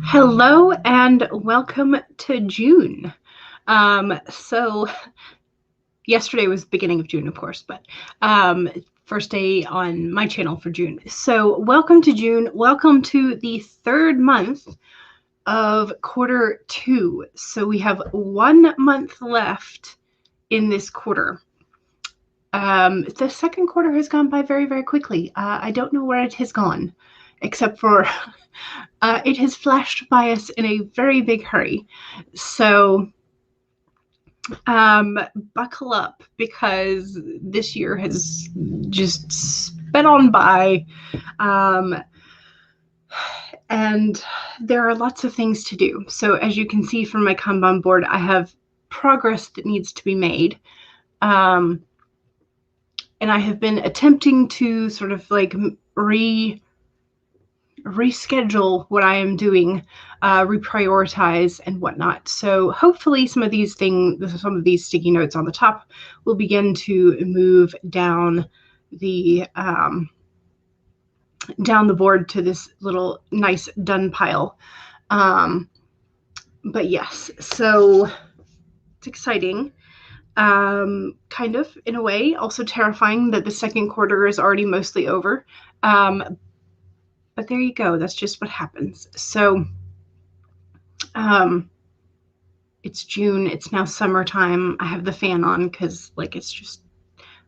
Hello and welcome to June. So yesterday was the beginning of June, of course, but first day on my channel for June. So welcome to June. Welcome to the third month of quarter two. So we have 1 month left in this quarter. The second quarter has gone by very, very quickly. I don't know where it has gone, except for it has flashed by us in a very big hurry. So buckle up, because this year has just sped on by. And there are lots of things to do. So as you can see from my Kanban board, I have progress that needs to be made. And I have been attempting to sort of like reschedule what I am doing, reprioritize and whatnot. So hopefully some of these sticky notes on the top will begin to move down the board to this little nice done pile. But yes, so it's exciting. Kind of, in a way, also terrifying that the second quarter is already mostly over. But there you go. That's just what happens. So it's June. It's now summertime. I have the fan on because it's just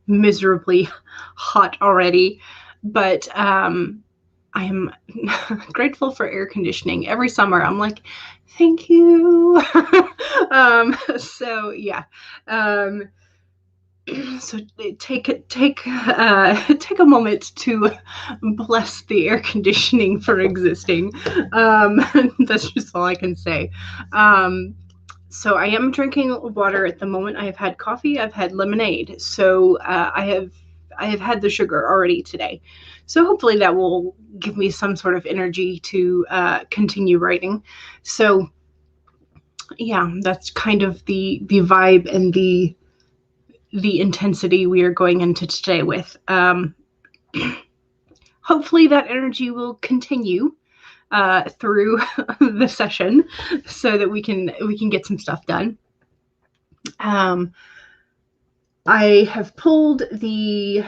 miserably hot already. But I am grateful for air conditioning. Every summer I'm like, thank you. So yeah. So take a moment to bless the air conditioning for existing. That's just all I can say. So I am drinking water at the moment. I have had coffee. I've had lemonade. So I have had the sugar already today. So hopefully that will give me some sort of energy to continue writing. So yeah, that's kind of the vibe and the intensity we are going into today with. Hopefully that energy will continue through the session so that we can get some stuff done. I have pulled the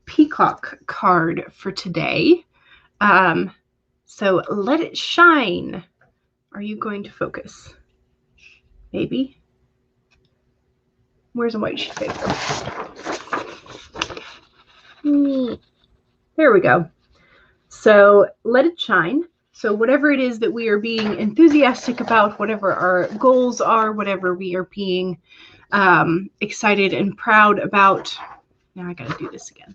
Peacock card for today. So let it shine. Are you going to focus? Maybe. Where's a white sheet of paper? There we go. So let it shine. So whatever it is that we are being enthusiastic about, whatever our goals are, whatever we are being excited and proud about. Now I gotta do this again.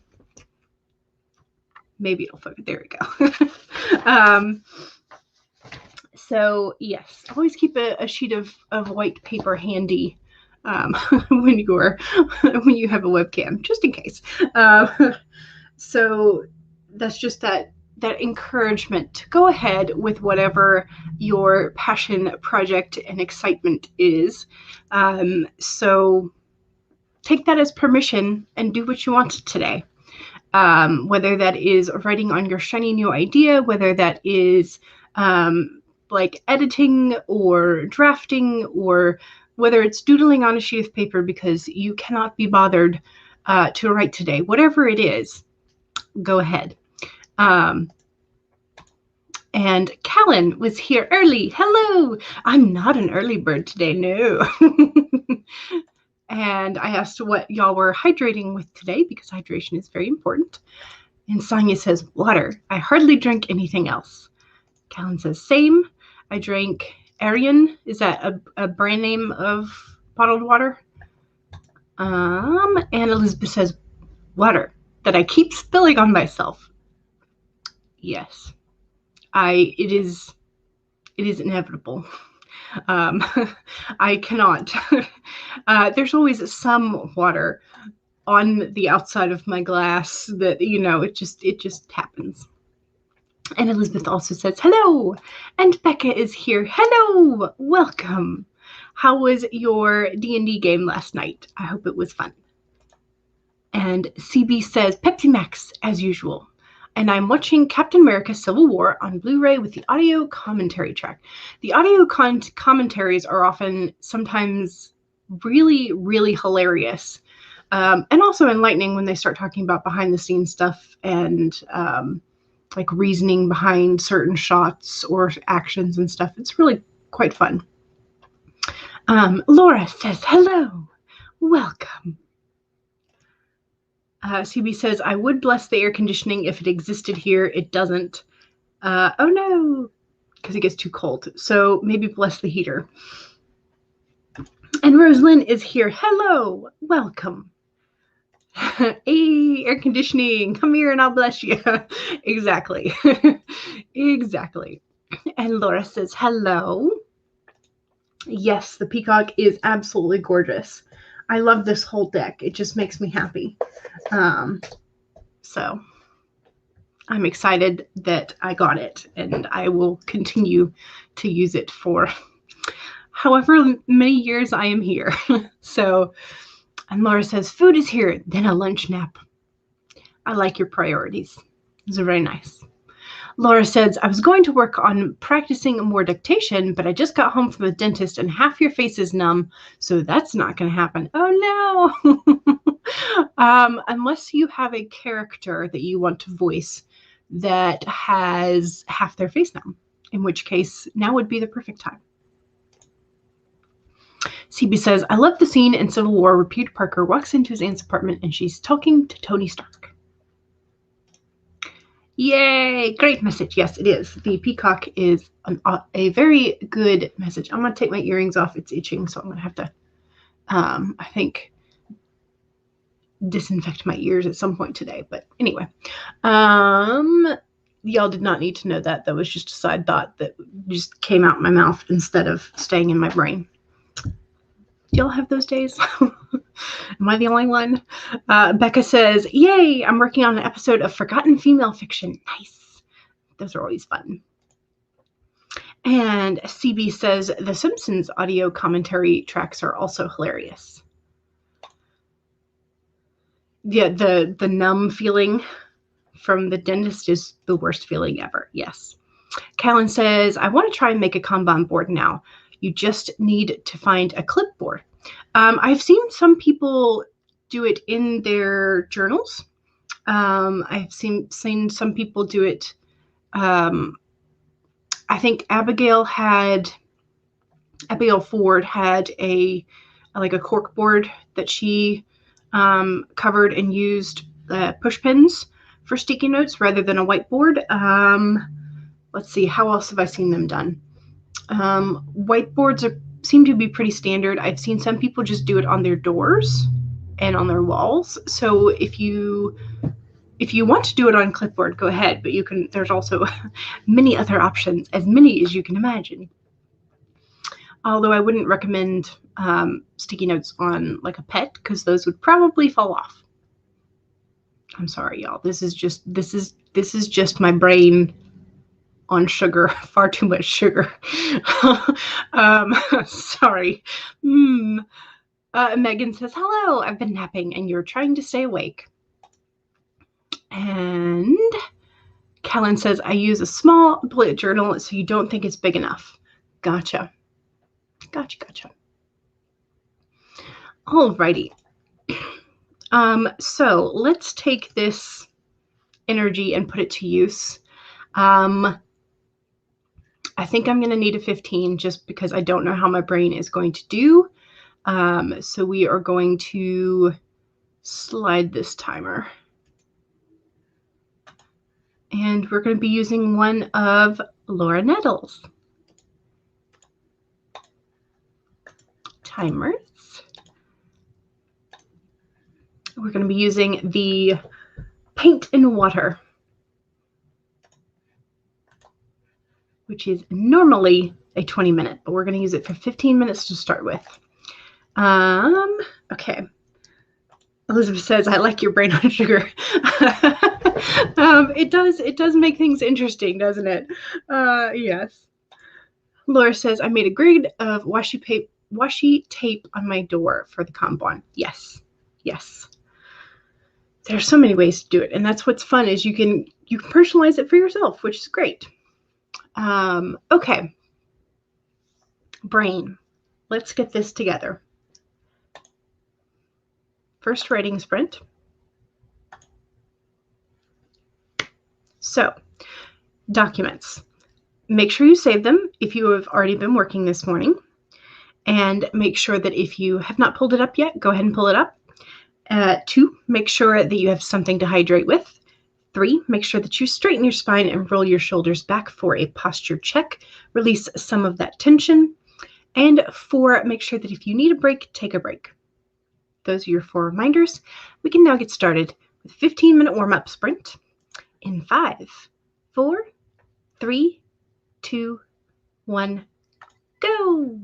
Maybe it'll focus. There we go. So yes, always keep a sheet of white paper handy when you have a webcam, just in case. So that's just that encouragement to go ahead with whatever your passion project and excitement is. So take that as permission and do what you want today. Whether that is writing on your shiny new idea, whether that is like editing or drafting, or whether it's doodling on a sheet of paper because you cannot be bothered to write today. Whatever it is, go ahead. And Callan was here early. Hello. I'm not an early bird today, no. And I asked what y'all were hydrating with today, because hydration is very important. And Sonia says, water. I hardly drink anything else. Callan says, same. I drank Arian. Is that a brand name of bottled water? And Elizabeth says, water that I keep spilling on myself. Yes, it is inevitable. I cannot. There's always some water on the outside of my glass that, it just happens. And Elizabeth also says, hello. And Becca is here. Hello. Welcome. How was your D&D game last night? I hope it was fun. And CB says, Pepsi Max, as usual. And I'm watching Captain America Civil War on Blu-ray with the audio commentary track. The audio commentaries are often sometimes really, really hilarious. And also enlightening when they start talking about behind the scenes stuff and like reasoning behind certain shots or actions and stuff. It's really quite fun. Laura says, hello, welcome. CB says, I would bless the air conditioning if it existed here. It doesn't. Oh no, because it gets too cold. So maybe bless the heater. And Rosalind is here. Hello, welcome. Hey, air conditioning, come here and I'll bless you. Exactly. Exactly. And Laura says, hello. Yes, the peacock is absolutely gorgeous. I love this whole deck. It just makes me happy. So I'm excited that I got it, and I will continue to use it for however many years I am here. So, and Laura says, food is here, then a lunch nap. I like your priorities. Those are very nice. Laura says, I was going to work on practicing more dictation, but I just got home from the dentist and half your face is numb, so that's not going to happen. Oh no! Unless you have a character that you want to voice that has half their face numb, in which case now would be the perfect time. CB says, I love the scene in Civil War where Peter Parker walks into his aunt's apartment and she's talking to Tony Stark. Yay! Great message. Yes, it is. The peacock is a very good message. I'm going to take my earrings off. It's itching, so I'm going to have to, I think, disinfect my ears at some point today. But anyway, y'all did not need to know that. That was just a side thought that just came out my mouth instead of staying in my brain. Do y'all have those days? Am I the only one? Becca says, yay, I'm working on an episode of Forgotten Female Fiction. Nice. Those are always fun. And CB says, The Simpsons audio commentary tracks are also hilarious. Yeah, the numb feeling from the dentist is the worst feeling ever. Yes. Callan says, I want to try and make a Kanban board now. You just need to find a clipboard. I've seen some people do it in their journals. I've seen some people do it. I think Abigail Ford had a cork board that she covered and used push pins for sticky notes rather than a whiteboard. Let's see, how else have I seen them done? Whiteboards seem to be pretty standard. I've seen some people just do it on their doors and on their walls. So if you want to do it on clipboard, go ahead. But there's also many other options, as many as you can imagine. Although I wouldn't recommend sticky notes on like a pet, because those would probably fall off. I'm sorry, y'all. This is just my brain on sugar, far too much sugar. Sorry. Megan says, hello, I've been napping and you're trying to stay awake. And Callan says, I use a small bullet journal so you don't think it's big enough. Gotcha. Alrighty. So let's take this energy and put it to use. I think I'm going to need a 15 just because I don't know how my brain is going to do. So we are going to slide this timer. And we're going to be using one of Laura Nettles. Timers. We're going to be using the Paint in Water, which is normally a 20-minute, but we're going to use it for 15 minutes to start with. Okay. Elizabeth says, I like your brain on sugar. It does make things interesting, doesn't it? Yes. Laura says, I made a grid of washi tape on my door for the Kanban. Yes. There's so many ways to do it. And that's what's fun is you can you can personalize it for yourself, which is great. Okay. Brain. Let's get this together. First writing sprint. So, documents. Make sure you save them if you have already been working this morning. And make sure that if you have not pulled it up yet, go ahead and pull it up. 2, make sure that you have something to hydrate with. 3, make sure that you straighten your spine and roll your shoulders back for a posture check. Release some of that tension. And 4, make sure that if you need a break, take a break. Those are your 4 reminders. We can now get started with a 15-minute warm-up sprint in 5, 4, 3, 2, 1, go!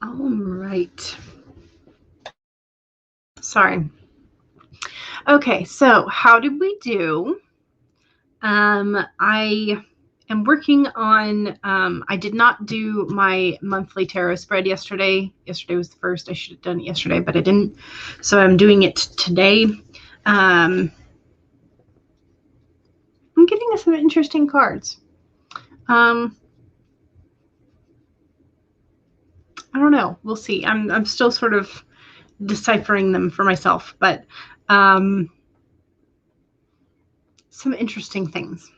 All right. Sorry. Okay, so how did we do? I am working on, I did not do my monthly tarot spread yesterday. Yesterday was the first. I should have done it yesterday, but I didn't. So I'm doing it today. I'm getting some interesting cards. I don't know. We'll see. I'm still sort of deciphering them for myself, but some interesting things.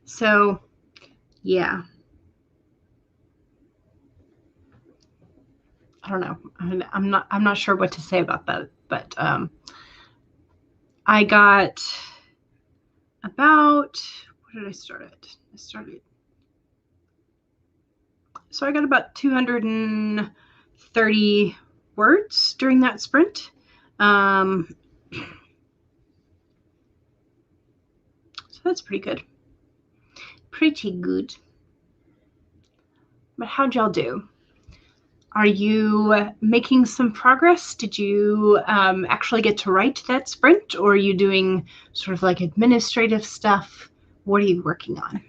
So, yeah. I don't know. I'm not sure what to say about that, but I got about, what did I start at? So I got about 230 words during that sprint. So that's pretty good. Pretty good. But how'd y'all do? Are you making some progress? Did you actually get to write that sprint, or are you doing sort of like administrative stuff? What are you working on?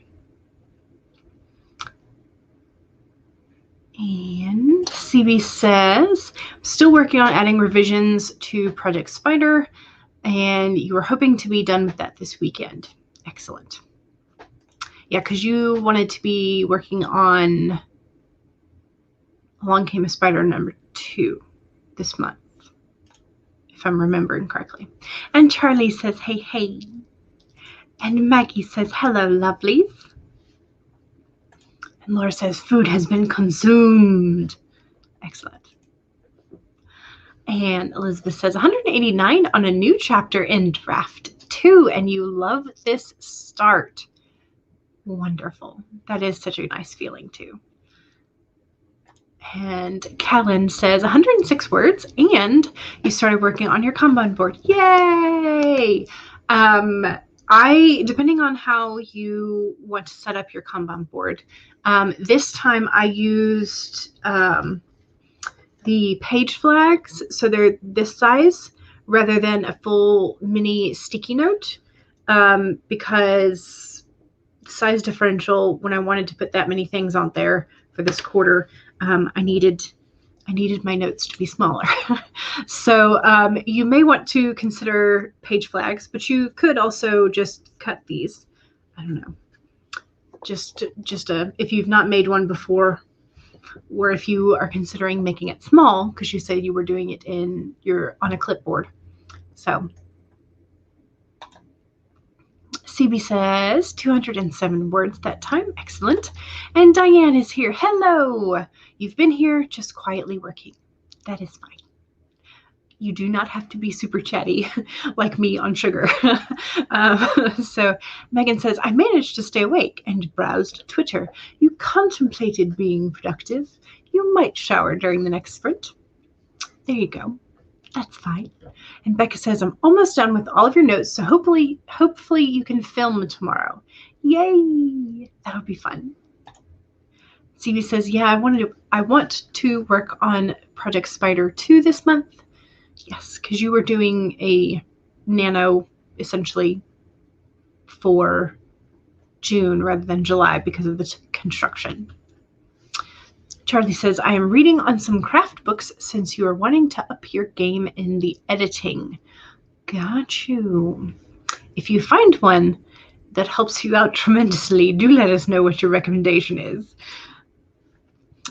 And CB says, I'm still working on adding revisions to Project Spider, and you were hoping to be done with that this weekend. Excellent. Yeah, because you wanted to be working on Along Came a Spider #2 this month, if I'm remembering correctly. And Charlie says, hey, hey. And Maggie says, hello, lovelies. And Laura says, food has been consumed. Excellent. And Elizabeth says, 189 on a new chapter in draft 2, and you love this start. Wonderful. That is such a nice feeling, too. And Callan says 106 words, and you started working on your Kanban board. Yay! Depending on how you want to set up your Kanban board, this time I used the page flags, so they're this size rather than a full mini sticky note, because size differential, when I wanted to put that many things on there for this quarter, I needed my notes to be smaller. So you may want to consider page flags, but you could also just cut these. I don't know. Just if you've not made one before, or if you are considering making it small, because you said you were doing it on a clipboard. So CB says 207 words that time. Excellent. And Diane is here. Hello. You've been here just quietly working. That is fine. You do not have to be super chatty like me on sugar. So Megan says, I managed to stay awake and browsed Twitter. You contemplated being productive. You might shower during the next sprint. There you go. That's fine. And Becca says, I'm almost done with all of your notes, so hopefully you can film tomorrow. Yay! That'll be fun. CB says, yeah, I want to work on Project Spider 2 this month. Yes, because you were doing a nano essentially for June rather than July because of the construction. Charlie says, I am reading on some craft books since you are wanting to up your game in the editing. Got you. If you find one that helps you out tremendously, do let us know what your recommendation is.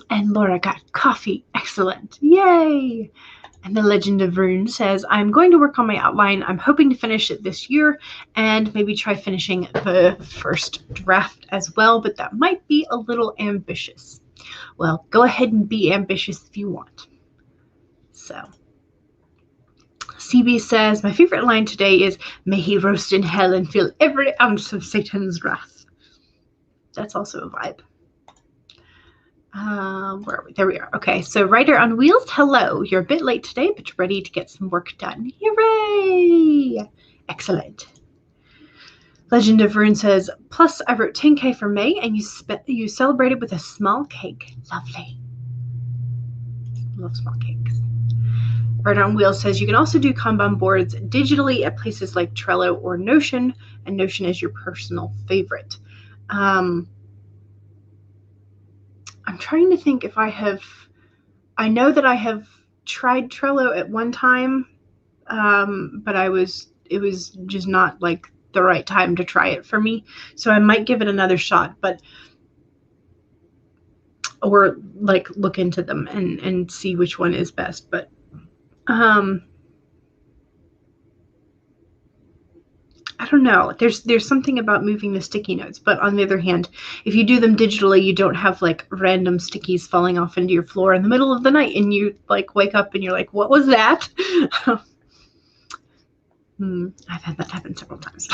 And Laura got coffee. Excellent. Yay! And the Legend of Rune says, I'm going to work on my outline. I'm hoping to finish it this year and maybe try finishing the first draft as well, but that might be a little ambitious. Well, go ahead and be ambitious if you want. So, CB says, my favorite line today is, may he roast in hell and feel every ounce of Satan's wrath. That's also a vibe. Where are we? There we are. Okay, so Rider on Wheels, hello. You're a bit late today, but you're ready to get some work done. Hooray! Excellent. Legend of Rune says, plus I wrote 10K for May, and you celebrated with a small cake. Lovely. Love small cakes. Bird on Wheels says you can also do Kanban boards digitally at places like Trello or Notion, and Notion is your personal favorite. I'm trying to think if I know that I have tried Trello at one time, but it was just not like the right time to try it for me. So I might give it another shot, or like look into them and see which one is best. But I don't know. There's something about moving the sticky notes, but on the other hand, if you do them digitally, you don't have like random stickies falling off into your floor in the middle of the night, and you like wake up and you're like, "What was that?" I've had that happen several times.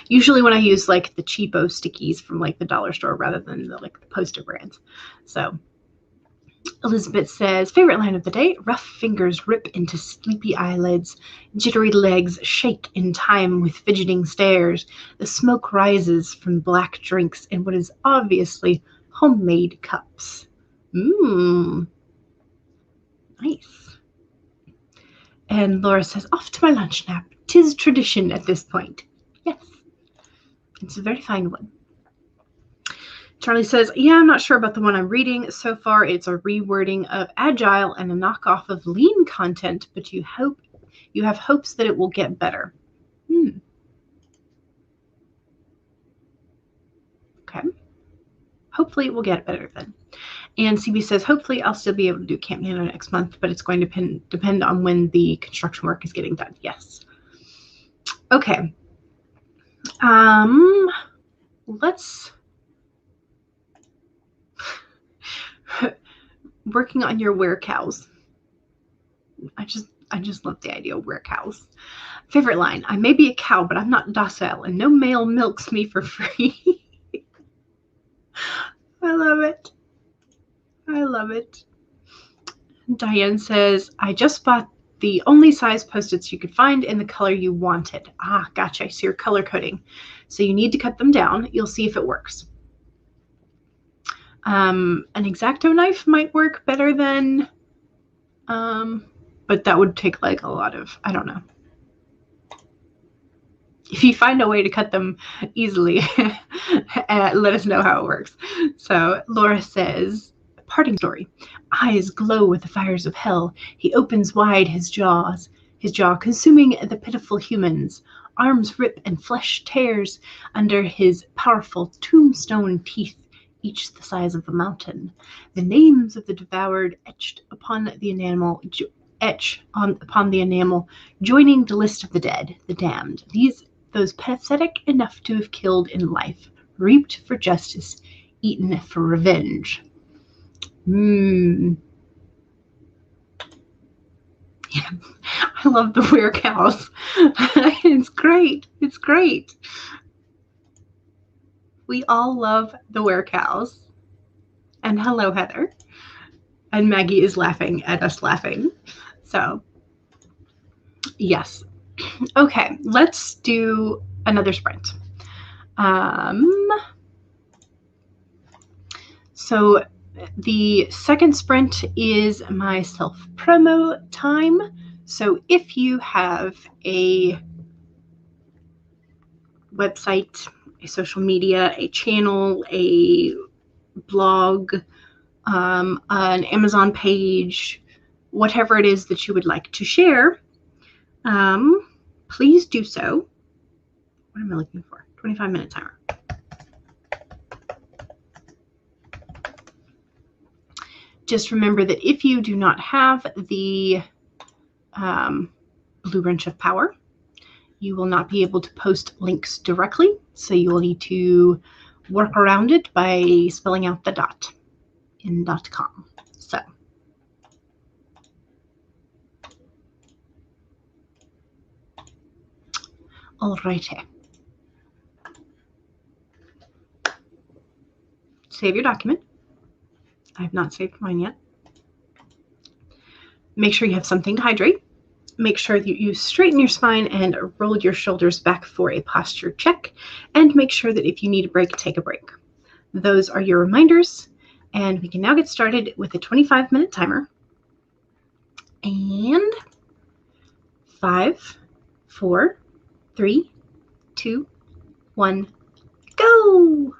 Usually when I use like the cheapo stickies from like the dollar store rather than the poster brands. So Elizabeth says, favorite line of the day, rough fingers rip into sleepy eyelids, jittery legs shake in time with fidgeting stares. The smoke rises from black drinks in what is obviously homemade cups. Nice. And Laura says, off to my lunch nap. 'Tis tradition at this point. Yes. It's a very fine one. Charlie says, yeah, I'm not sure about the one I'm reading. So far, it's a rewording of Agile and a knockoff of Lean content, but you have hopes that it will get better. Okay. Hopefully it will get better then. And CB says, hopefully I'll still be able to do Camp Nano next month, but it's going to depend on when the construction work is getting done. Yes. Okay. Let's working on your were-cows. I just love the idea of were-cows. Favorite line, I may be a cow, but I'm not docile, and no male milks me for free. I love it. I love it. Diane says, I just bought the only size Post-its you could find in the color you wanted. Ah, gotcha. So you're color coding. So you need to cut them down. You'll see if it works. An X-Acto knife might work better than, but that would take like a lot of, I don't know. If you find a way to cut them easily, let us know how it works. So Laura says, parting story. Eyes glow with the fires of hell. He opens wide his jaw, consuming the pitiful humans. Arms rip and flesh tears under his powerful tombstone teeth, each the size of a mountain. The names of the devoured etched upon the enamel, joining the list of the dead, the damned. Those pathetic enough to have killed in life, reaped for justice, eaten for revenge. Yeah, I love the were-cows. It's great. It's great. We all love the were-cows. And hello, Heather. And Maggie is laughing at us laughing. So, yes. Okay, let's do another sprint. So the second sprint is my self-promo time. So if you have a website, a social media, a channel, a blog, an Amazon page, whatever it is that you would like to share, please do so. What am I looking for? 25-minute timer. Just remember that if you do not have the Blue Wrench of Power, you will not be able to post links directly. So you will need to work around it by spelling out the dot in .com. So. Alrighty. Save your document. I have not saved mine yet. Make sure you have something to hydrate. Make sure that you straighten your spine and roll your shoulders back for a posture check. And make sure that if you need a break, take a break. Those are your reminders. And we can now get started with a 25-minute timer. And 5, 4, 3, 2, 1, go!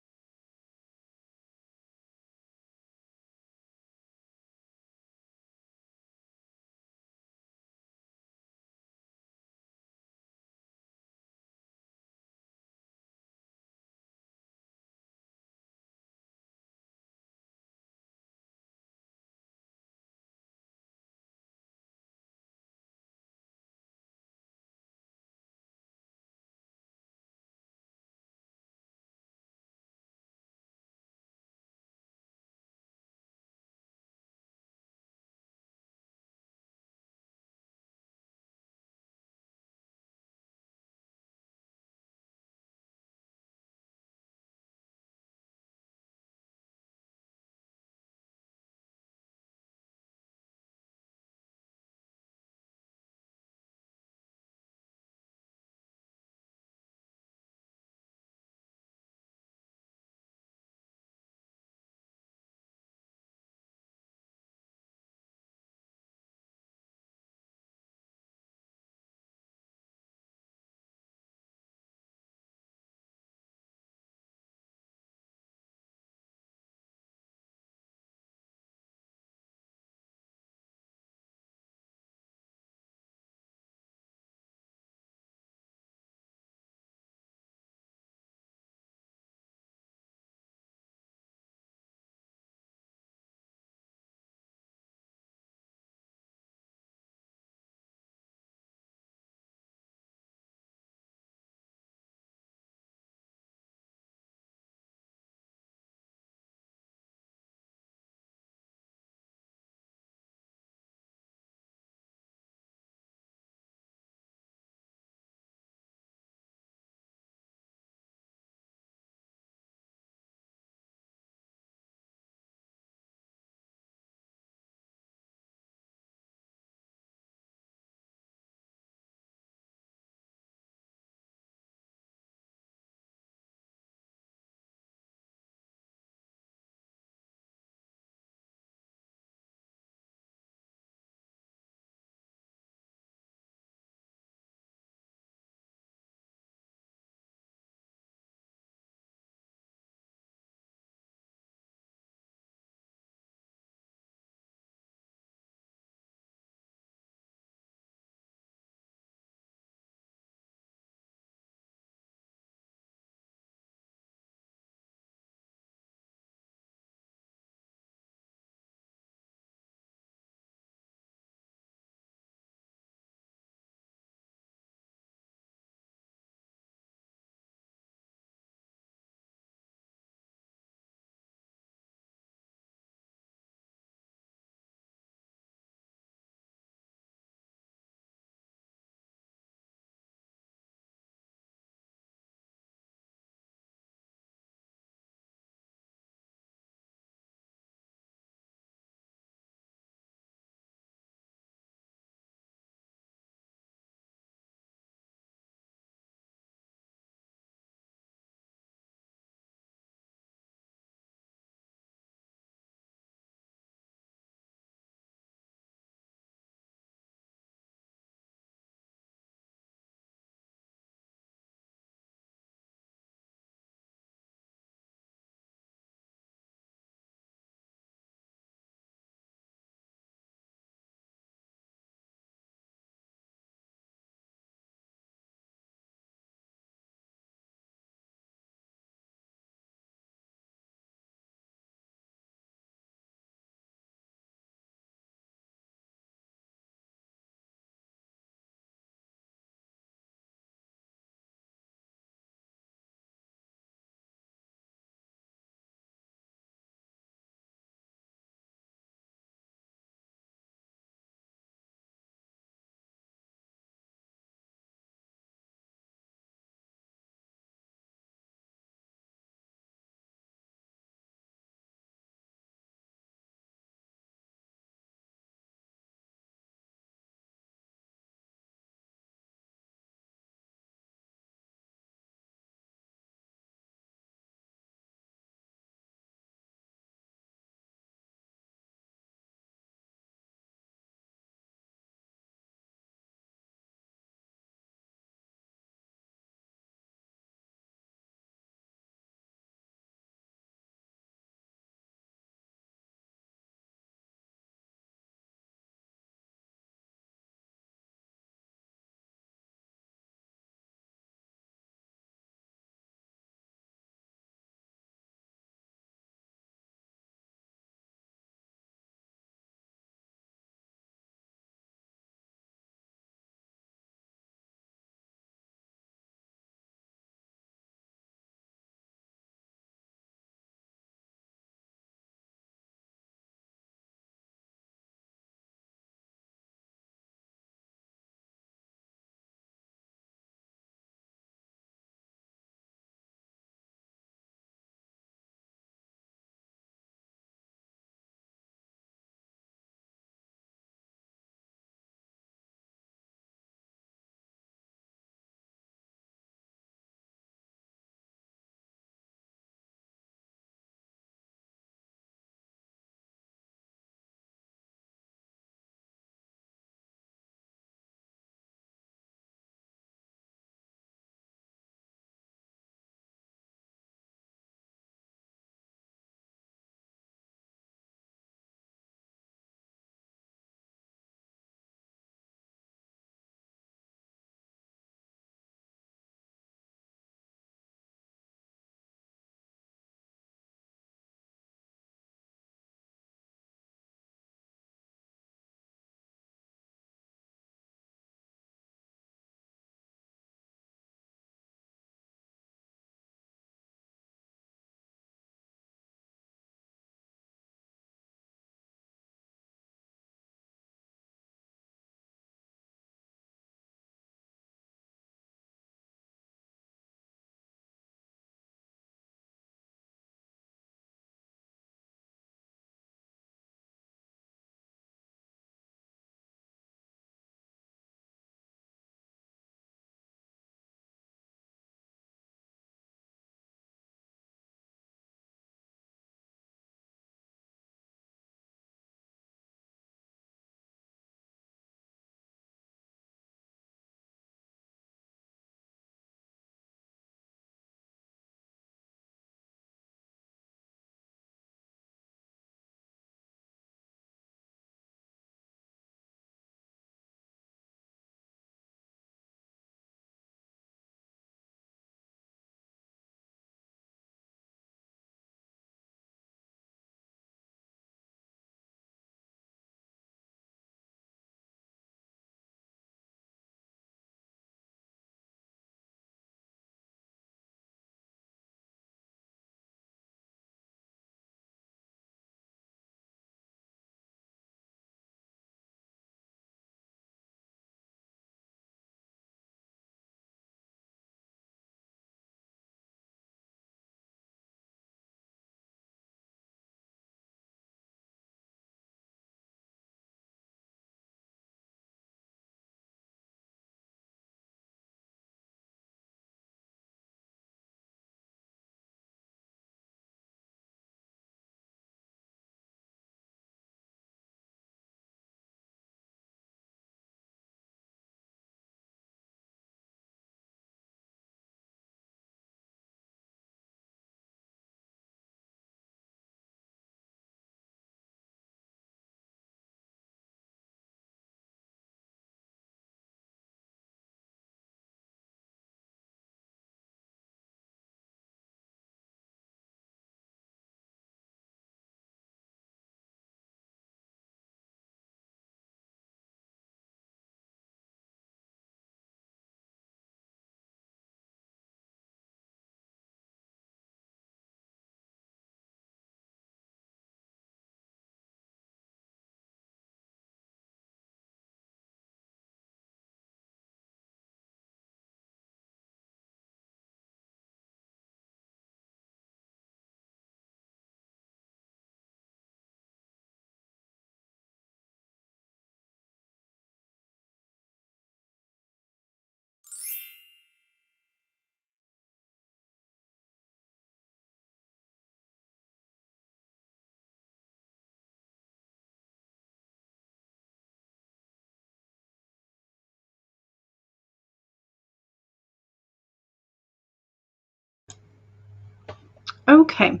Okay.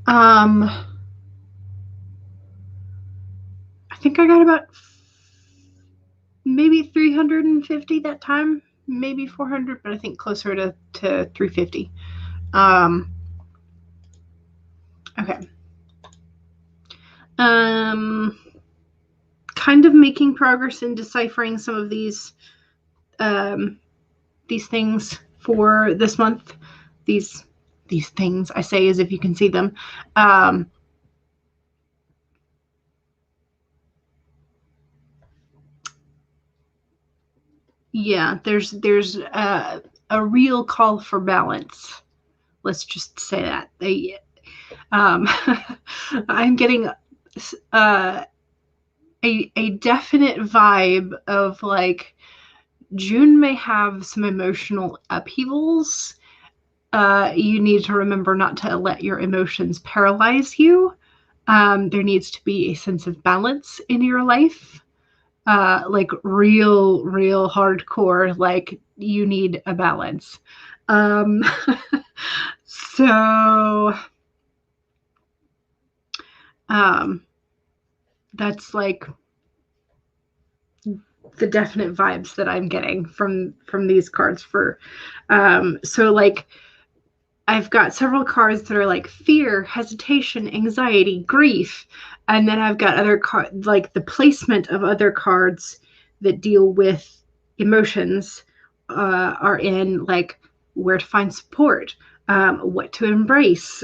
I think I got about maybe 350 that time, maybe 400, but I think closer to 350. Okay. Kind of making progress in deciphering some of these things for this month. These things I say as if you can see them. Yeah, there's a real call for balance. Let's just say that. I'm getting a definite vibe of like June may have some emotional upheavals. You need to remember not to let your emotions paralyze you. There needs to be a sense of balance in your life. Like real hardcore, like you need a balance. So that's like the definite vibes that I'm getting from these cards for so like I've got several cards that are like fear, hesitation, anxiety, grief, and then I've got other cards, like the placement of other cards that deal with emotions are in like where to find support, what to embrace,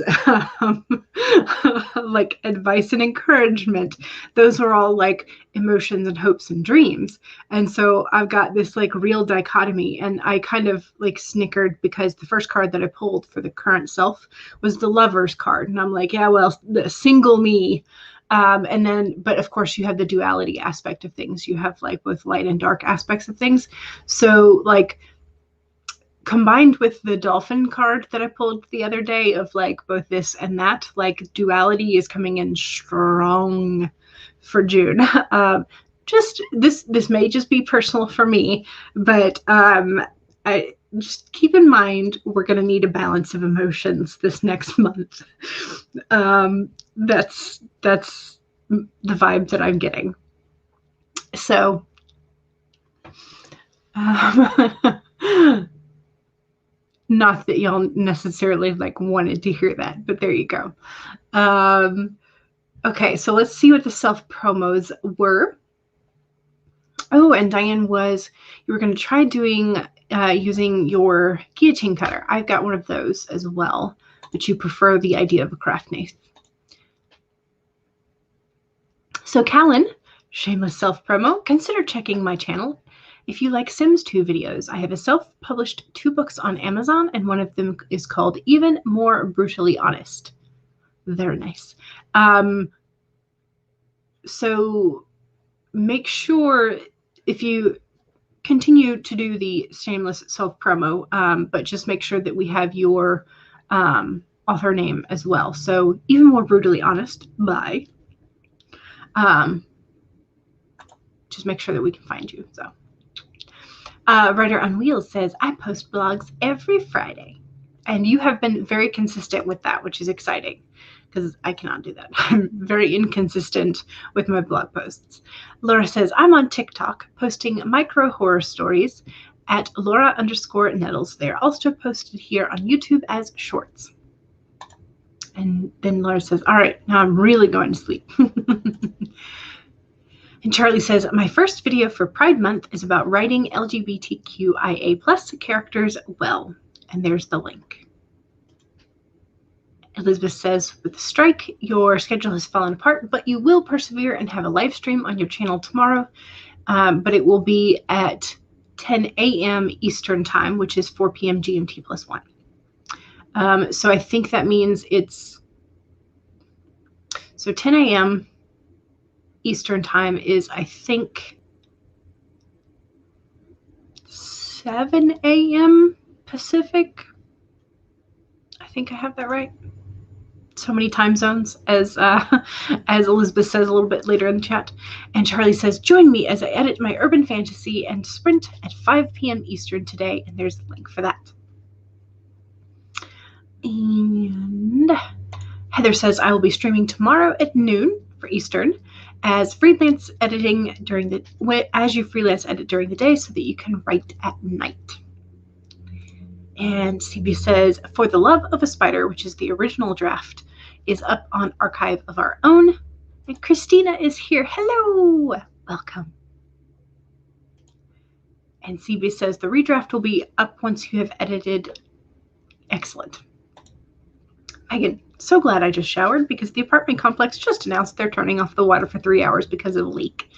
like advice and encouragement. Those are all like emotions and hopes and dreams. And so I've got this like real dichotomy, and I kind of like snickered because the first card that I pulled for the current self was the Lover's card. And I'm like, yeah, well, the single me. And then, but of course you have the duality aspect of things. You have like both light and dark aspects of things. So like, combined with the dolphin card that I pulled the other day of like both this and that, like duality is coming in strong for June. Just this may just be personal for me, but I just keep in mind we're going to need a balance of emotions this next month. That's the vibe that I'm getting. So not that y'all necessarily like wanted to hear that, but there you go. Okay, so let's see what the self promos were. Oh, and Diane you were going to try doing using your guillotine cutter. I've got one of those as well, but you prefer the idea of a craft knife. So Callan, shameless self promo, consider checking my channel. If you like Sims 2 videos, I have a self-published 2 books on Amazon, and one of them is called Even More Brutally Honest. Very nice. So make sure if you continue to do the shameless self-promo, but just make sure that we have your author name as well. So Even More Brutally Honest by just make sure that we can find you. So Writer on Wheels says, I post blogs every Friday. And you have been very consistent with that, which is exciting because I cannot do that. I'm very inconsistent with my blog posts. Laura says, I'm on TikTok posting micro horror stories at Laura_Nettles. They are also posted here on YouTube as shorts. And then Laura says, all right, now I'm really going to sleep. And Charlie says, my first video for Pride Month is about writing LGBTQIA+ characters well. And there's the link. Elizabeth says, with the strike, your schedule has fallen apart, but you will persevere and have a live stream on your channel tomorrow. But it will be at 10 a.m. Eastern time, which is 4 p.m. GMT +1. So I think that means it's, so 10 a.m. Eastern time is, I think, 7 a.m. Pacific. I think I have that right. So many time zones, as Elizabeth says a little bit later in the chat. And Charlie says, join me as I edit my urban fantasy and sprint at 5 p.m. Eastern today. And there's the link for that. And Heather says, I will be streaming tomorrow at noon for Eastern as you freelance edit during the day so that you can write at night. And CB says, For the Love of a Spider, which is the original draft, is up on Archive of Our Own. And Christina is here. Hello! Welcome. And CB says, the redraft will be up once you have edited. Excellent. Megan, so glad I just showered because the apartment complex just announced they're turning off the water for 3 hours because of a leak.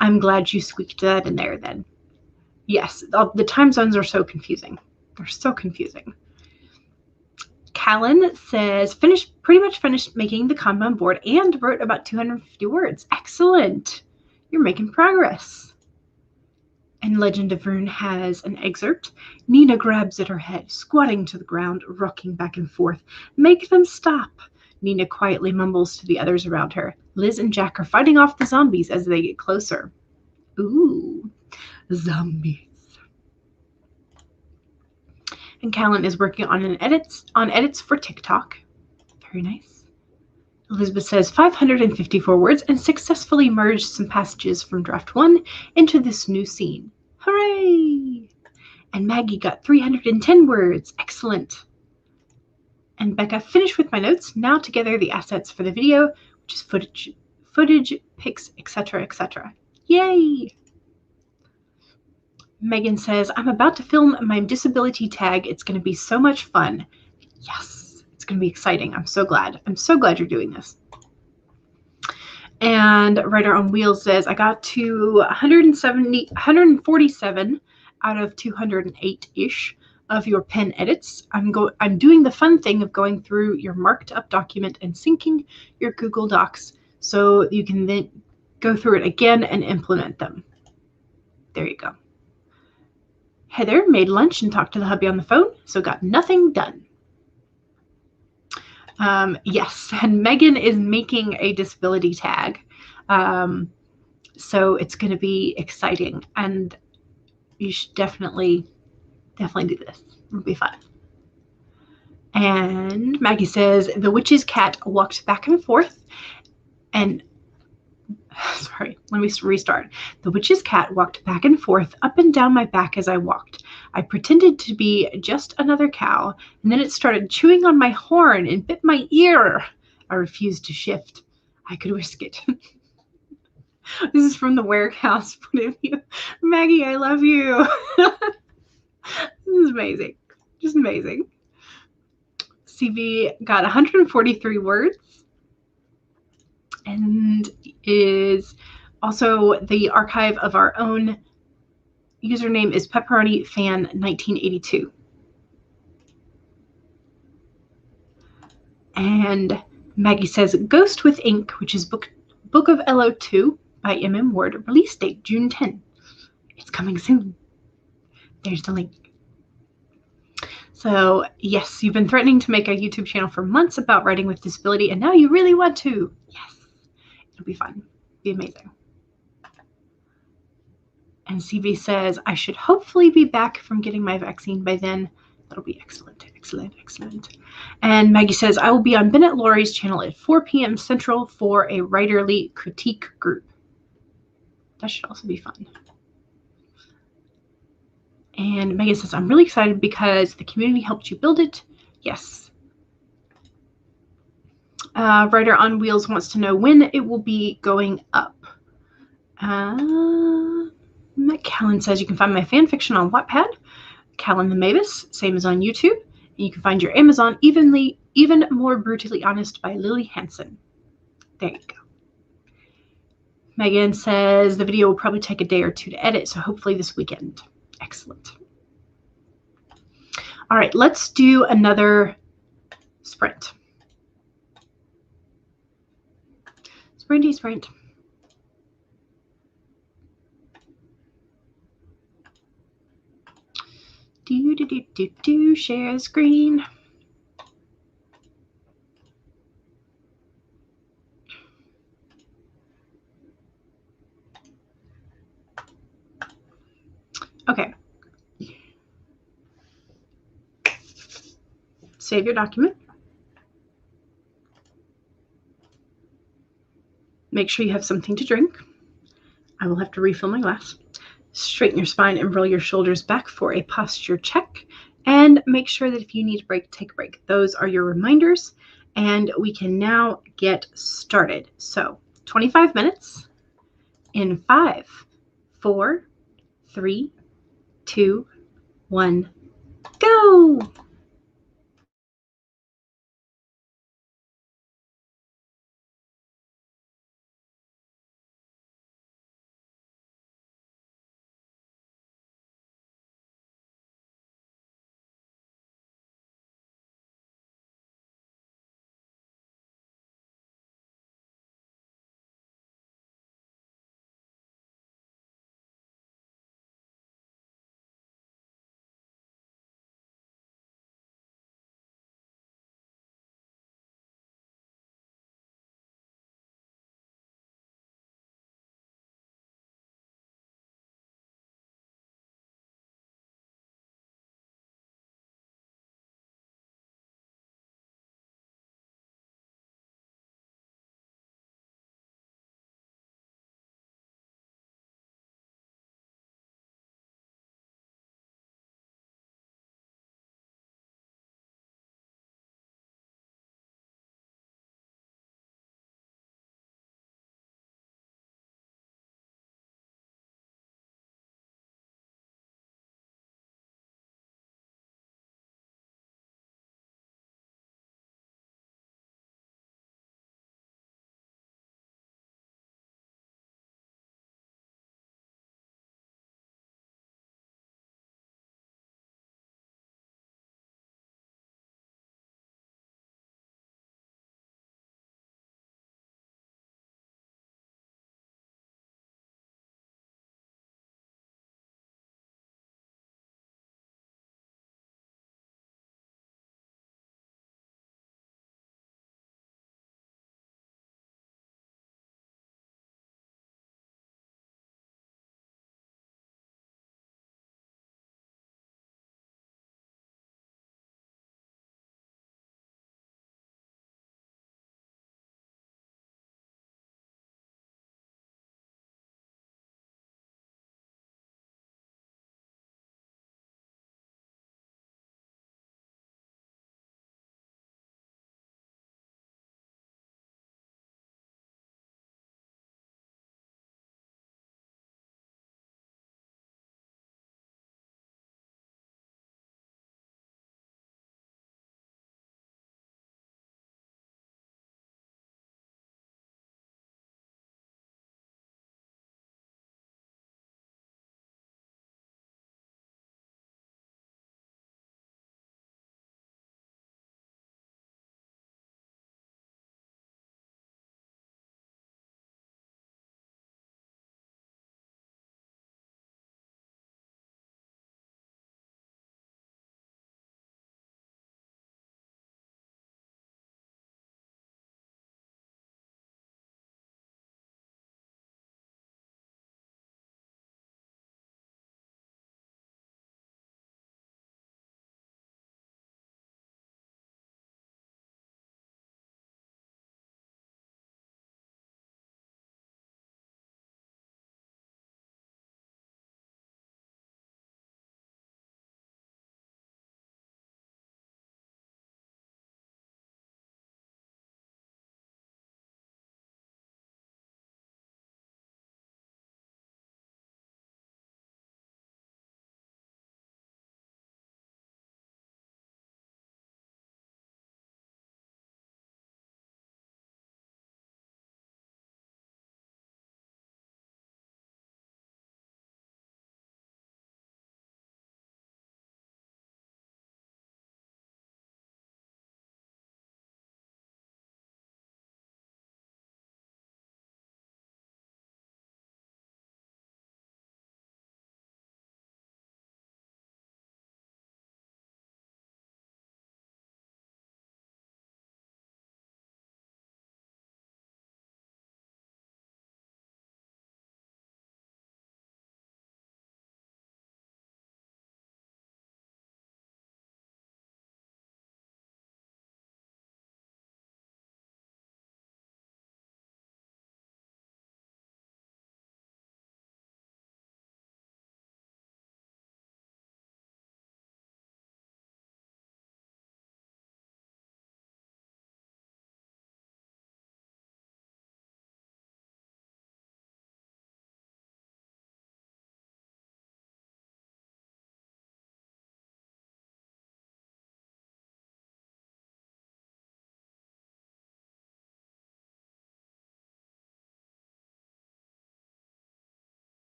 I'm glad you squeaked that in there then. Yes, the time zones are so confusing. They're so confusing. Callan says, pretty much finished making the Kanban board and wrote about 250 words. Excellent. You're making progress. And Legend of Rune has an excerpt. Nina grabs at her head, squatting to the ground, rocking back and forth. Make them stop. Nina quietly mumbles to the others around her. Liz and Jack are fighting off the zombies as they get closer. Ooh, zombies. And Callan is working on edits for TikTok. Very nice. Elizabeth says 554 words and successfully merged some passages from draft 1 into this new scene. Hooray! And Maggie got 310 words. Excellent. And Becca, finished with my notes. Now together the assets for the video, which is footage, pics, etc., etc. Yay! Megan says, I'm about to film my disability tag. It's going to be so much fun. Yes, it's going to be exciting. I'm so glad. I'm so glad you're doing this. And Writer on Wheels says, I got to 147 out of 208-ish of your pen edits. I'm doing the fun thing of going through your marked up document and syncing your Google Docs so you can then go through it again and implement them. There you go. Heather made lunch and talked to the hubby on the phone, so got nothing done. Yes, and Megan is making a disability tag. So it's going to be exciting, and you should definitely do this. It'll be fun. And Maggie says, the witch's cat walked back and forth and sorry, let me restart. The witch's cat walked back and forth up and down my back as I walked. I pretended to be just another cow, and then it started chewing on my horn and bit my ear. I refused to shift. I could risk it. This is from the warehouse point of view. Maggie, I love you. This is amazing. Just amazing. CV got 143 words. And is also the Archive of Our Own. Username is Pepperoni Fan 1982. And Maggie says Ghost with Ink, which is Book of LO2 by M.M. Ward. Release date June 10. It's coming soon. There's the link. So yes, you've been threatening to make a YouTube channel for months about writing with disability, and now you really want to. Yes. It'll be fun. Be amazing. And CB says, I should hopefully be back from getting my vaccine by then. That'll be excellent, excellent, excellent. And Maggie says, I will be on Bennett Laurie's channel at 4 p.m. Central for a writerly critique group. That should also be fun. And Megan says, I'm really excited because the community helped you build it. Yes. Writer on Wheels wants to know when it will be going up. Callan says you can find my fan fiction on Wattpad. Callan the Mavis, same as on YouTube. And you can find your Amazon Even More Brutally Honest by Lily Hansen. There you go. Megan says the video will probably take a day or two to edit, so hopefully this weekend. Excellent. All right, let's do another sprint. Sprinty sprint. Share screen. Okay. Save your document. Make sure you have something to drink. I will have to refill my glass. Straighten your spine and roll your shoulders back for a posture check. And make sure that if you need a break, take a break. Those are your reminders. And we can now get started. So 25 minutes in 5, 4, 3, 2, 1, go!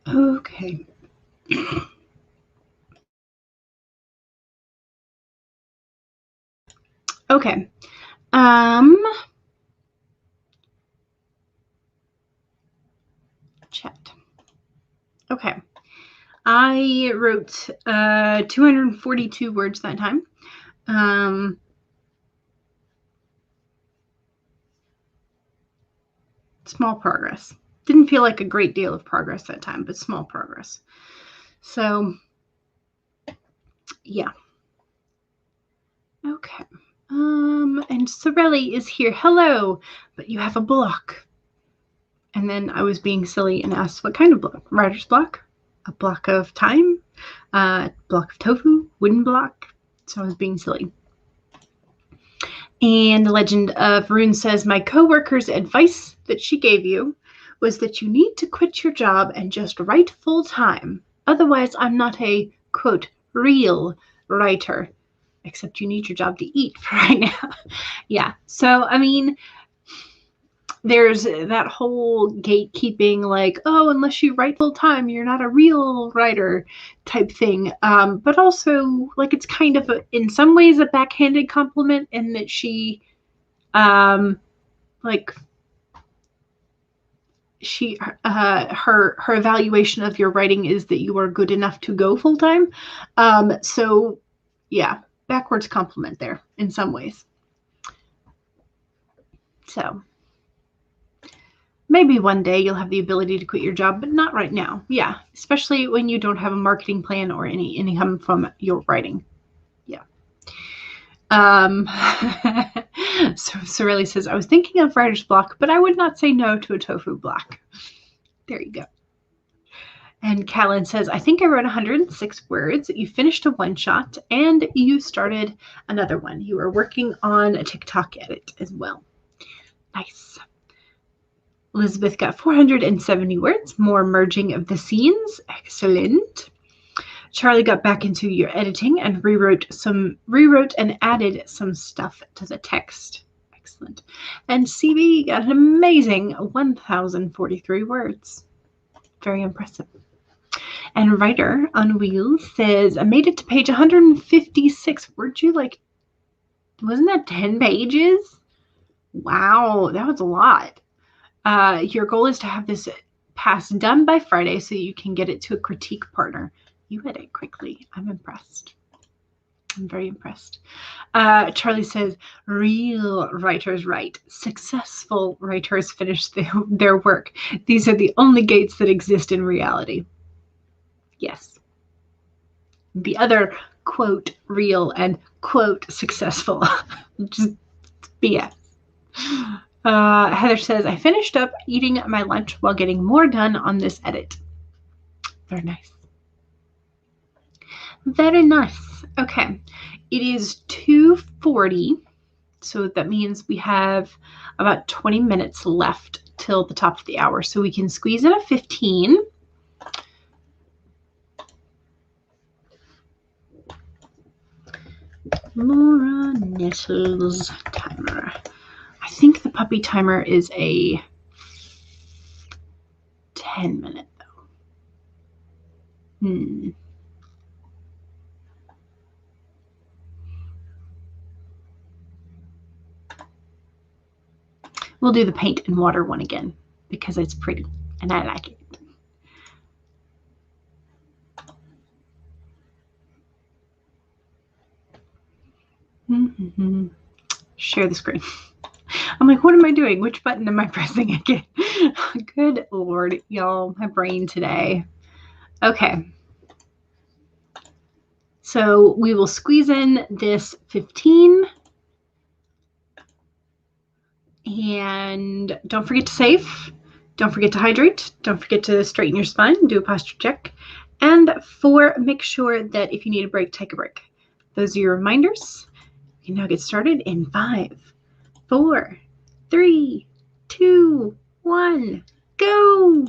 Okay. Okay. Chat. Okay. I wrote 242 words that time. Small progress. Didn't feel like a great deal of progress that time, but small progress. So, yeah. Okay. And Sorelli is here. Hello, but you have a block. And then I was being silly and asked, what kind of block? Writer's block? A block of time? A block of tofu? Wooden block? So I was being silly. And the Legend of Rune says, my coworker's advice that she gave you was that you need to quit your job and just write full time. Otherwise, I'm not a, quote, real writer. Except you need your job to eat right now. Yeah. So, I mean, there's that whole gatekeeping, like, oh, unless you write full time, you're not a real writer type thing. But also, like, it's kind of, in some ways, a backhanded compliment in that she, like, her evaluation of your writing is that you are good enough to go full time. So, yeah, backwards compliment there in some ways. So maybe one day you'll have the ability to quit your job, but not right now. Yeah, especially when you don't have a marketing plan or any income from your writing. Yeah. So Sorelli says, I was thinking of writer's block, but I would not say no to a tofu block. There you go. And Callan says, I think I wrote 106 words. You finished a one-shot and you started another one. You are working on a TikTok edit as well. Nice. Elizabeth got 470 words, more merging of the scenes. Excellent. Charlie got back into your editing and rewrote and added some stuff to the text. Excellent. And CB got an amazing 1,043 words. Very impressive. And Writer on Wheels says, I made it to page 156. Weren't you like, wasn't that 10 pages? Wow, that was a lot. Your goal is to have this pass done by Friday so you can get it to a critique partner. You edit quickly. I'm impressed. I'm very impressed. Charlie says, real writers write. Successful writers finish their work. These are the only gates that exist in reality. Yes. The other, quote, real and, quote, successful. Just BS. Heather says, I finished up eating my lunch while getting more done on this edit. Very nice. Very nice. Okay. It is 2:40. So that means we have about 20 minutes left till the top of the hour. So we can squeeze in a 15. Laura Nettles timer. I think the puppy timer is a 10-minute though. We'll do the paint and water one again because it's pretty and I like it. Share the screen. I'm like, what am I doing? Which button am I pressing again? Good Lord, y'all, my brain today. Okay. So we will squeeze in this 15. And don't forget to save. Don't forget to hydrate. Don't forget to straighten your spine, do a posture check. And 4, make sure that if you need a break, take a break. Those are your reminders. You can now get started in 5, 4, 3, 2, 1, go!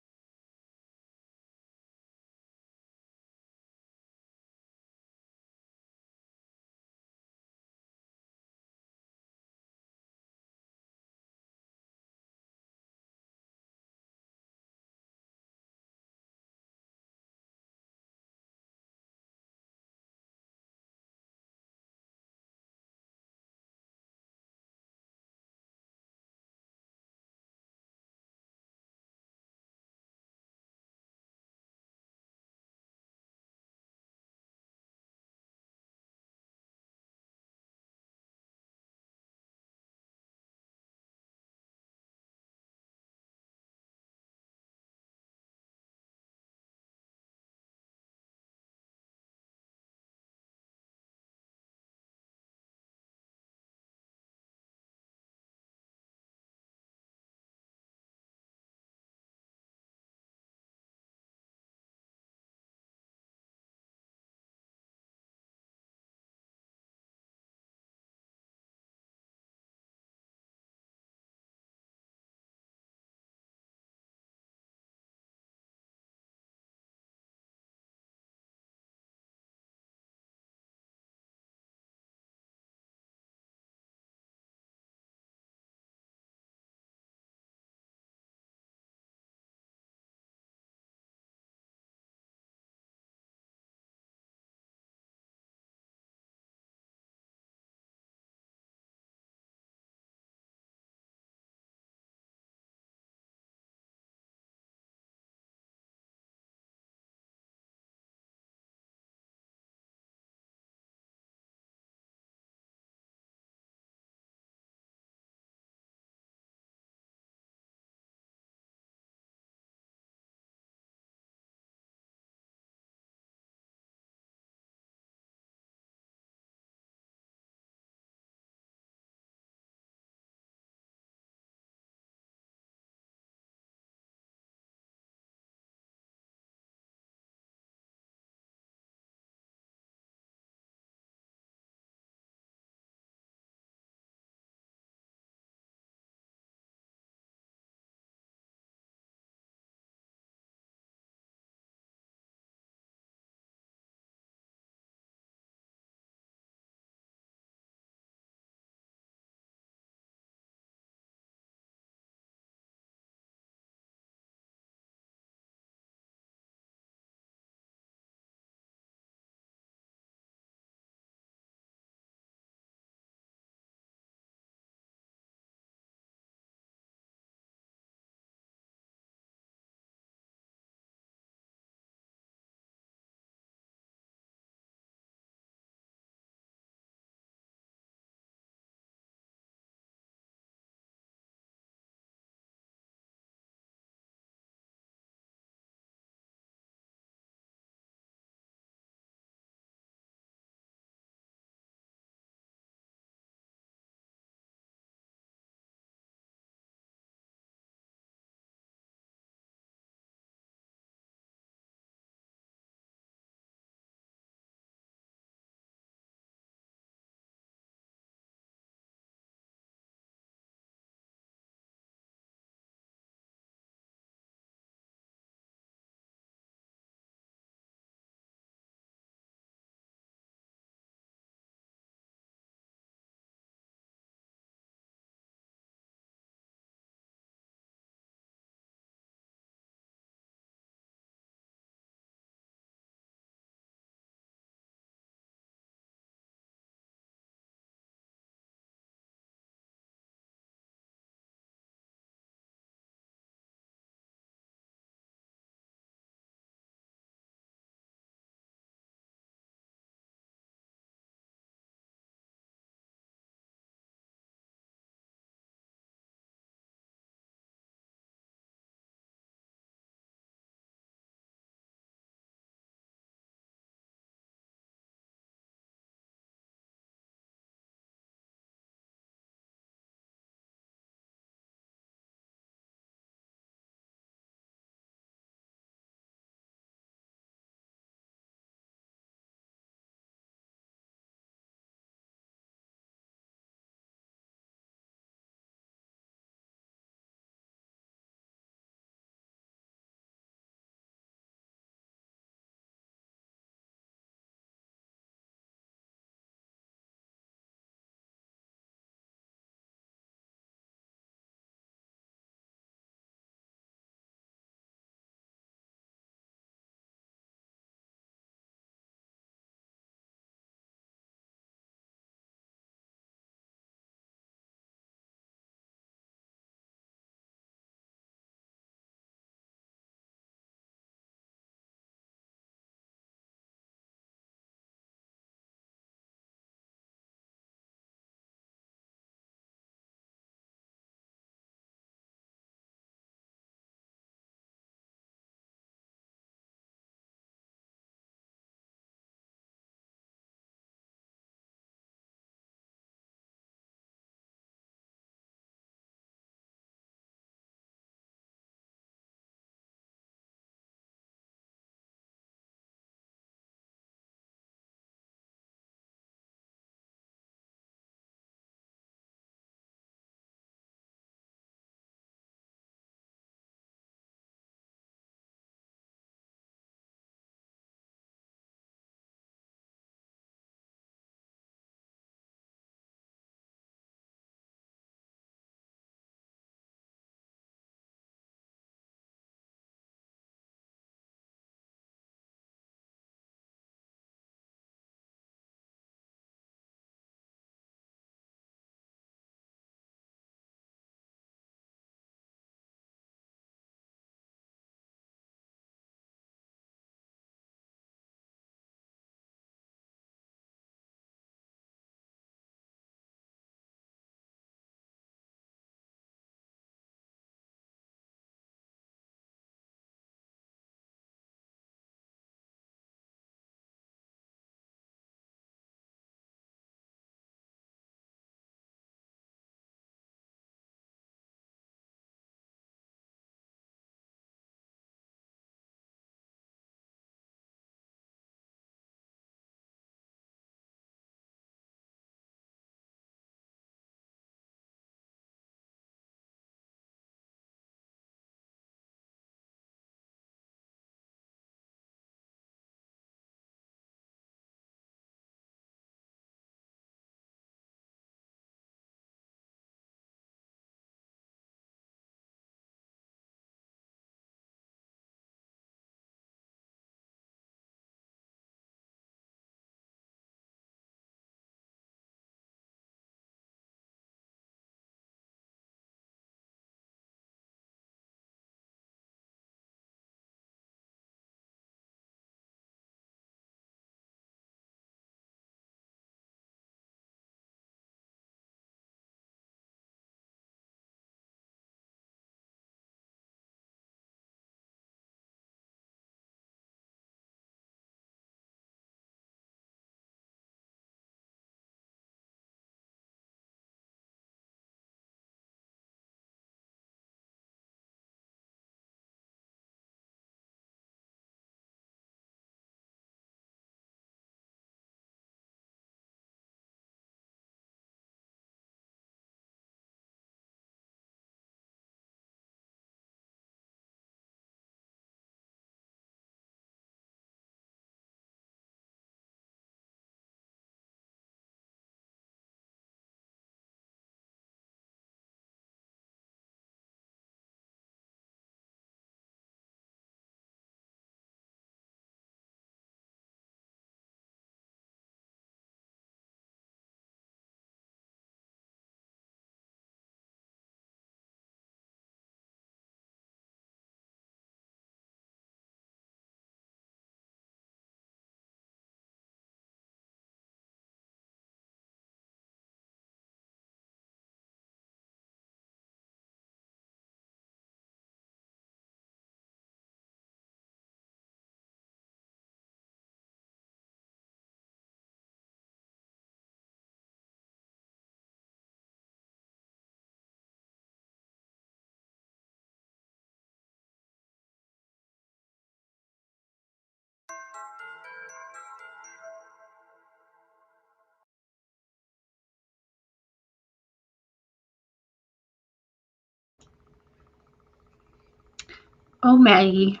Oh, Maggie.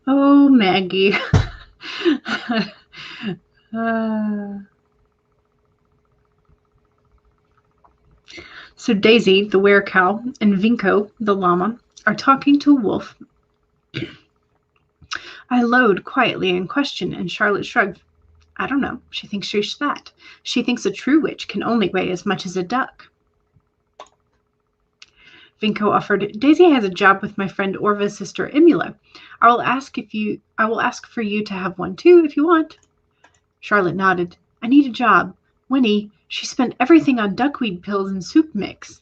Oh, Maggie. So Daisy, the werecow, and Vinko, the llama, are talking to a wolf. I load quietly and question, and Charlotte shrugged. I don't know. She thinks she's fat. She thinks a true witch can only weigh as much as a duck. Vinko offered, Daisy has a job with my friend Orva's sister Imula. I will ask for you to have one too if you want. Charlotte nodded. I need a job. Winnie, she spent everything on duckweed pills and soup mix.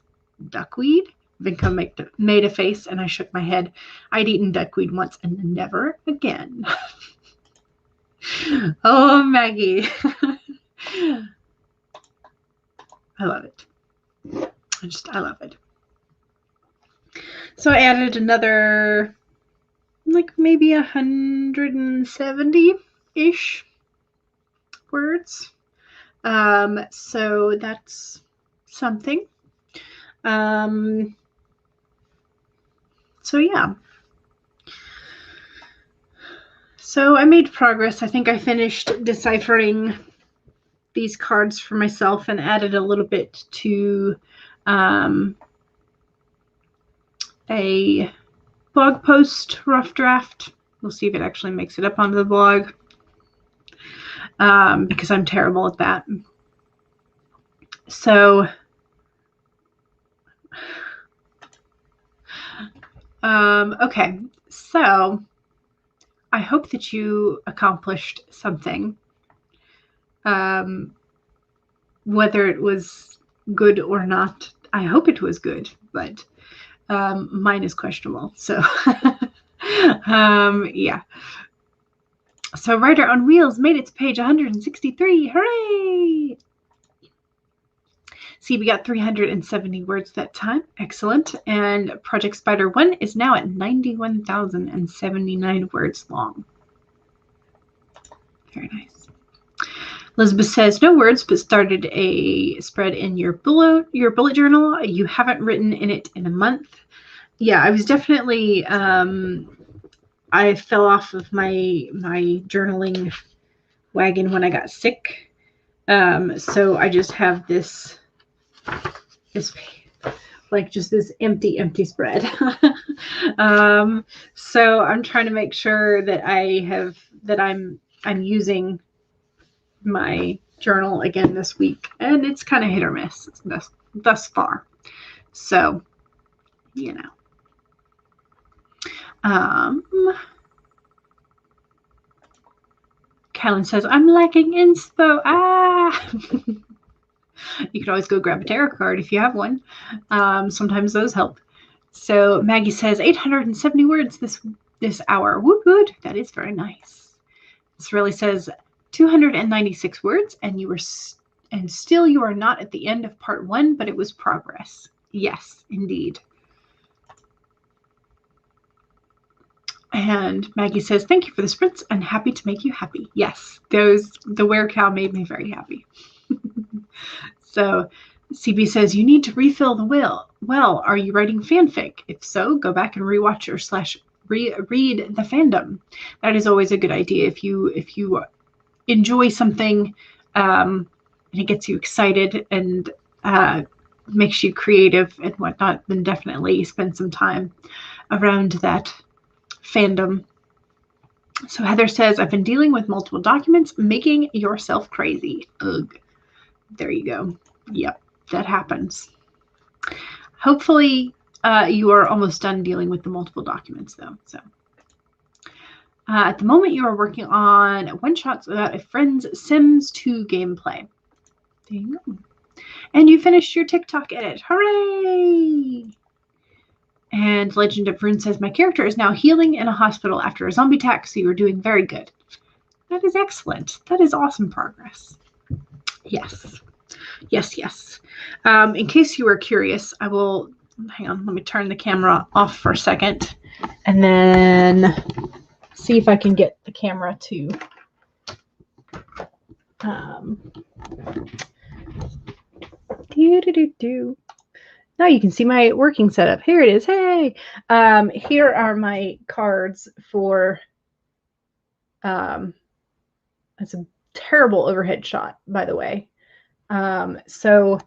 Duckweed? Vinko made a face, and I shook my head. I'd eaten duckweed once and never again. Oh, Maggie. I love it. I love it. So I added another, like maybe 170-ish words. So that's something. So yeah. So I made progress. I think I finished deciphering these cards for myself and added a little bit to a blog post rough draft. We'll see if it actually makes it up onto the blog, because I'm terrible at that. So okay, so I hope that you accomplished something, whether it was good or not. I hope it was good, but mine is questionable. So yeah. So Rider on Wheels made it to page 163. Hooray! See, we got 370 words that time. Excellent. And Project Spider 1 is now at 91,079 words long. Very nice. Elizabeth says, no words, but started a spread in your bullet journal. You haven't written in it in a month. Yeah, I was definitely, I fell off of my journaling wagon when I got sick. So I just have this like just this empty spread. So I'm trying to make sure that I'm using my journal again this week, and it's kind of hit or miss thus far. So, you know. Kellen says, I'm lacking inspo. You could always go grab a tarot card if you have one. Sometimes those help. So Maggie says 870 words this hour. Woo, good. That is very nice. This really says 296 words, and still you are not at the end of part 1, but it was progress. Yes, indeed. And Maggie says, thank you for the sprints and happy to make you happy. Yes, the werecow made me very happy. So CB says, you need to refill the well. Well, are you writing fanfic? If so, go back and rewatch or read the fandom. That is always a good idea. If you enjoy something and it gets you excited and makes you creative and whatnot, then definitely spend some time around that fandom. So Heather says, I've been dealing with multiple documents, making yourself crazy. Ugh. There you go. Yep, that happens. Hopefully you are almost done dealing with the multiple documents though. So at the moment you are working on one-shots about a friend's Sims 2 gameplay. There you go. And you finished your TikTok edit. Hooray! And Legend of Rune says, my character is now healing in a hospital after a zombie attack, so you are doing very good. That is excellent. That is awesome progress. Yes. Yes, yes. In case you were curious, I will, hang on, let me turn the camera off for a second and then see if I can get the camera to Now you can see my working setup. Here it is. Hey, here are my cards for, that's a terrible overhead shot, by the way. So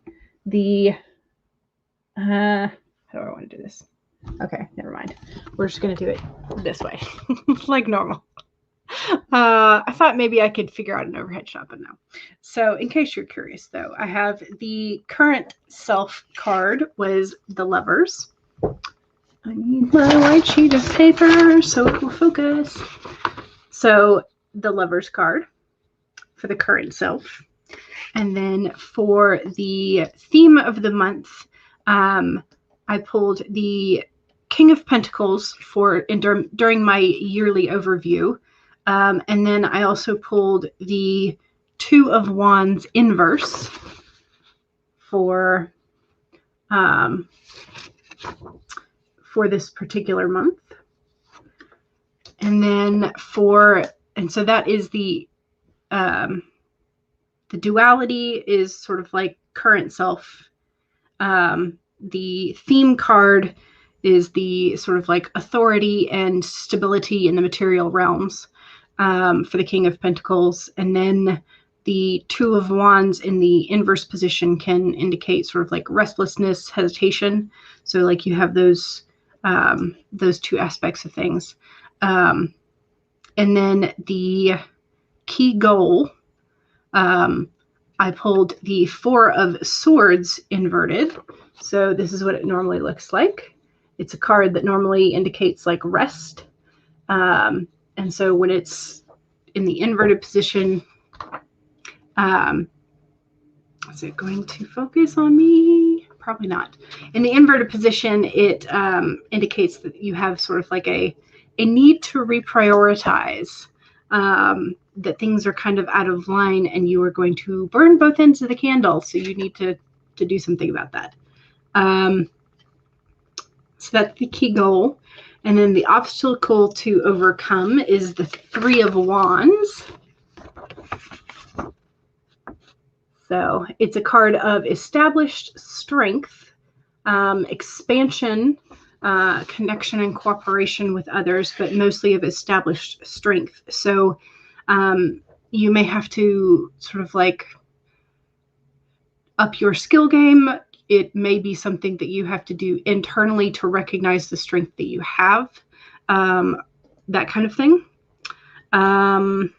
the, how do I want to do this? Okay, never mind. We're just going to do it this way, like normal. I thought maybe I could figure out an overhead shot, but no. So in case you're curious, though, I have the current self card was the Lovers. I need my white sheet of paper so it will focus. So the Lovers card for the current self. And then for the theme of the month, I pulled the King of Pentacles for during my yearly overview. And then I also pulled the Two of Wands inverse for this particular month. And then so that is the duality is sort of like current self. The theme card is the sort of like authority and stability in the material realms for the King of Pentacles. And then the Two of Wands in the inverse position can indicate sort of like restlessness, hesitation. So like you have those two aspects of things. And then the key goal, I pulled the Four of Swords inverted. So this is what it normally looks like. It's a card that normally indicates like rest. And so when it's in the inverted position, is it going to focus on me? Probably not. In the inverted position, it indicates that you have sort of like a need to reprioritize, that things are kind of out of line and you are going to burn both ends of the candle. So you need to do something about that. So that's the key goal. And then the obstacle to overcome is the Three of Wands. So it's a card of established strength, expansion, connection and cooperation with others, but mostly of established strength. So you may have to sort of like up your skill game. It may be something that you have to do internally to recognize the strength that you have, that kind of thing. The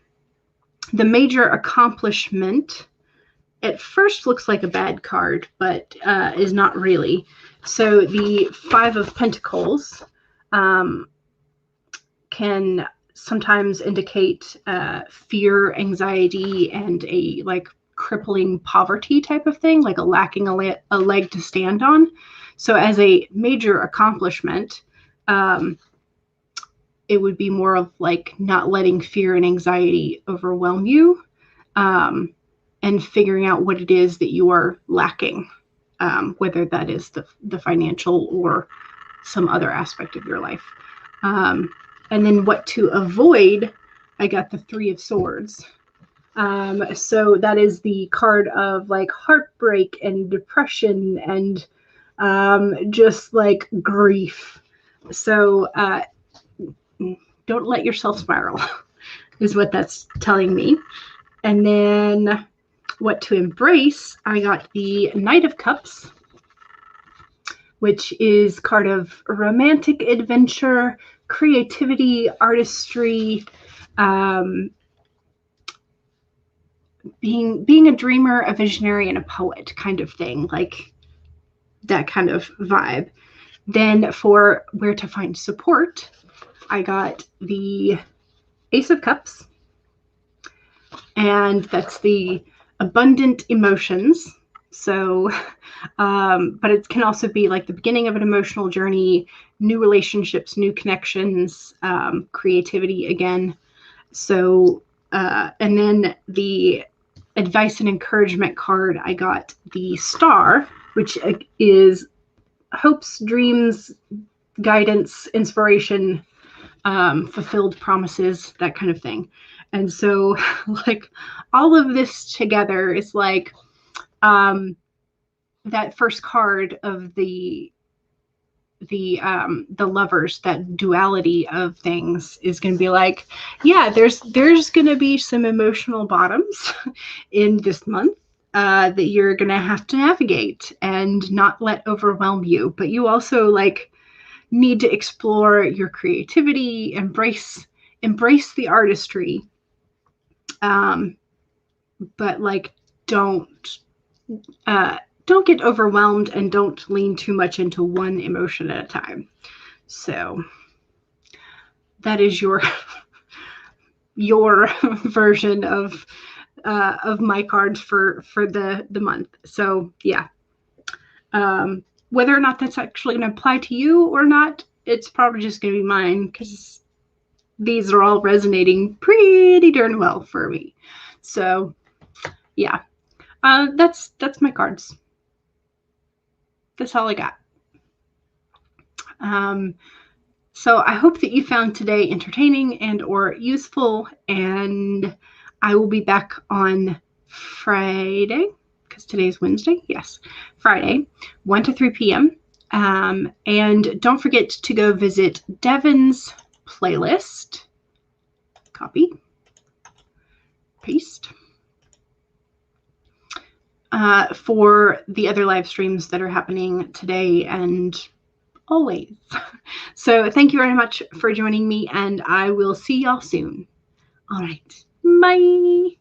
major accomplishment at first looks like a bad card, but is not really. So the Five of Pentacles can sometimes indicate fear, anxiety, and a like crippling poverty type of thing, like a lacking a leg to stand on. So as a major accomplishment, it would be more of like not letting fear and anxiety overwhelm you, and figuring out what it is that you are lacking, whether that is the financial or some other aspect of your life. And then what to avoid, I got the Three of Swords. So that is the card of like heartbreak and depression and just like grief. So don't let yourself spiral is what that's telling me. And then what to embrace, I got the Knight of Cups, which is card of romantic adventure, creativity, artistry, being a dreamer, a visionary, and a poet kind of thing, like that kind of vibe. Then for where to find support, I got the Ace of Cups, and that's the abundant emotions. So, but it can also be like the beginning of an emotional journey, new relationships, new connections, creativity again. So, and then the advice and encouragement card, I got the Star, which is hopes, dreams, guidance, inspiration, fulfilled promises, that kind of thing. And so like all of this together is like that first card of the lovers, that duality of things is going to be like, yeah, there's going to be some emotional bottoms in this month that you're going to have to navigate and not let overwhelm you. But you also like need to explore your creativity, embrace the artistry. But like, don't get overwhelmed and don't lean too much into one emotion at a time. So that is your version of my cards for the month. So yeah, whether or not that's actually going to apply to you or not, it's probably just going to be mine, because these are all resonating pretty darn well for me. So yeah, that's my cards. That's all I got. So I hope that you found today entertaining and or useful, and I will be back on Friday, because today's Wednesday. Yes, Friday, 1 to 3 p.m. And don't forget to go visit Devin's playlist. Copy. Paste. For the other live streams that are happening today and always. So thank you very much for joining me, and I will see y'all soon. All right. Bye.